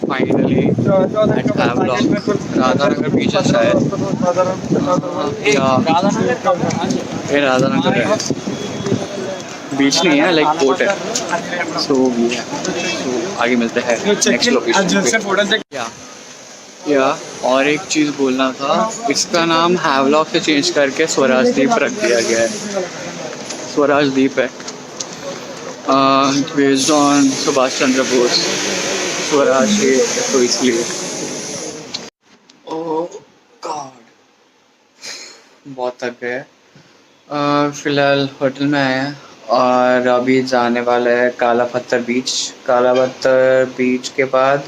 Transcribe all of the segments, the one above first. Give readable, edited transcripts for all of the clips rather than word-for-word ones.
Finally at Havelock Radhanagar बीच है शायद, या ये राधानगर है, बीच नहीं है, लाइक बोट है। सो भी है, सो आगे मिलते हैं नेक्स्ट लोकेशन या और एक चीज़ बोलना था, इसका नाम हैवलॉक से चेंज करके स्वराज द्वीप रख दिया गया है। स्वराज द्वीप है बेस्ड ऑन सुभाष चंद्र बोस, स्वराज के, तो इसलिए। ओह गॉड, बहुत थक गए। फिलहाल होटल में आए हैं और अभी जाने वाले हैं कालापत्थर बीच। कालापत्थर बीच के बाद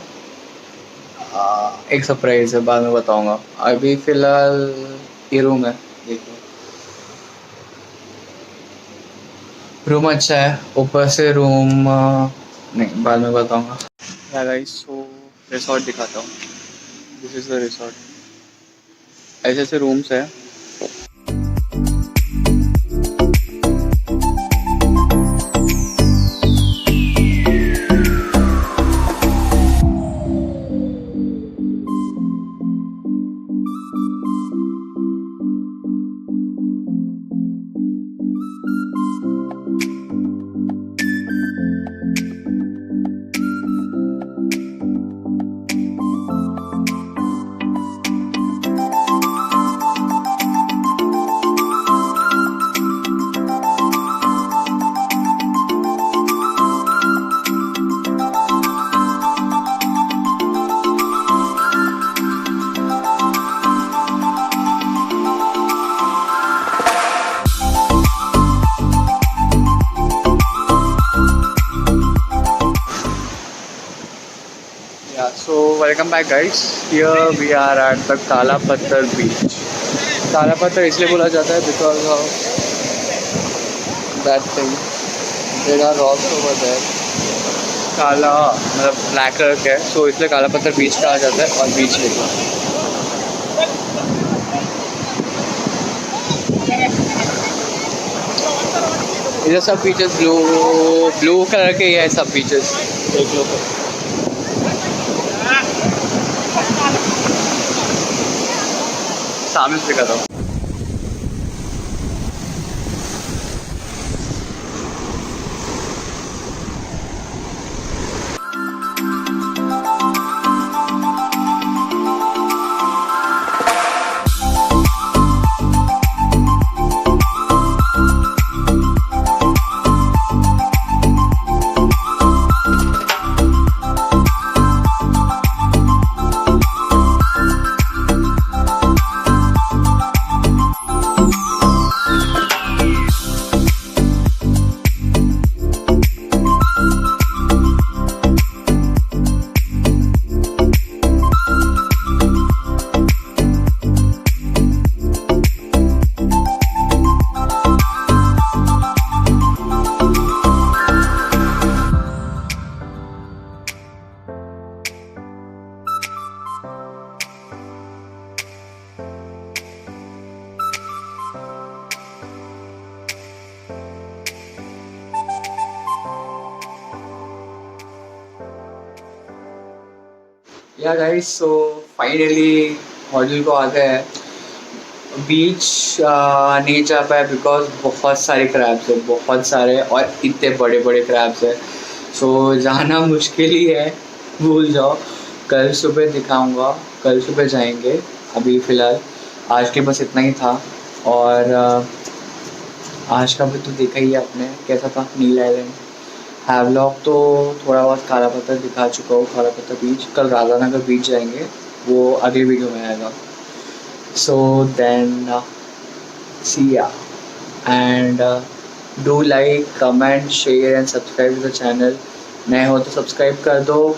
एक सरप्राइज है, बाद में बताऊंगा। अभी फिलहाल ये रूम है, देखो रूम अच्छा है, ऊपर से रूम नहीं, बाद में बताऊंगा। या गाइस, सो रिसोर्ट दिखाता हूँ। दिस इज़ द रिसोर्ट, ऐसे ऐसे रूम्स है। So welcome back guys, here we are at the Kalapathar Beach. Kalapathar इसलिए बोला जाता है because of that thing, there are rocks over there। काला मतलब ब्लैक कलर का है, so इसलिए कालापत्थर बीच कहा जाता है। और बीच देखो, इधर सब बीचेस ब्लू कलर के ही है, सब बीचेस देख लो। सामने से दिखाता हूँ। या गाइस, सो फाइनली होटल को आ गए हैं। बीच नहीं जा पाया बिकॉज बहुत सारे क्रैब्स है, बहुत सारे, और इतने बड़े बड़े क्रैब्स है। सो जाना मुश्किल ही है, भूल जाओ। कल सुबह दिखाऊंगा, कल सुबह जाएंगे। अभी फ़िलहाल आज के बस इतना ही था। और आज का भी तो देखा ही है आपने कैसा था, नील आइलैंड, हैवलॉक तो थोड़ा बहुत, कालापत्थर दिखा चुका हूँ, कालापत्थर बीच। कल राधानगर बीच जाएंगे, वो अगली वीडियो में आएगा। सो देन सी या, and do like, comment, share and subscribe the channel. नए हो तो सब्सक्राइब कर दो,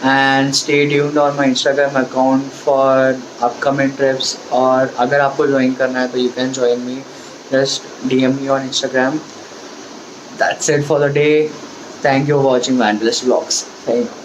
and stay tuned on my Instagram account for upcoming trips. और अगर आपको ज्वाइन करना है तो you can join me, just DM me on Instagram. That's it for the day. Thank you for watching Wanderlust vlogs. Thank you.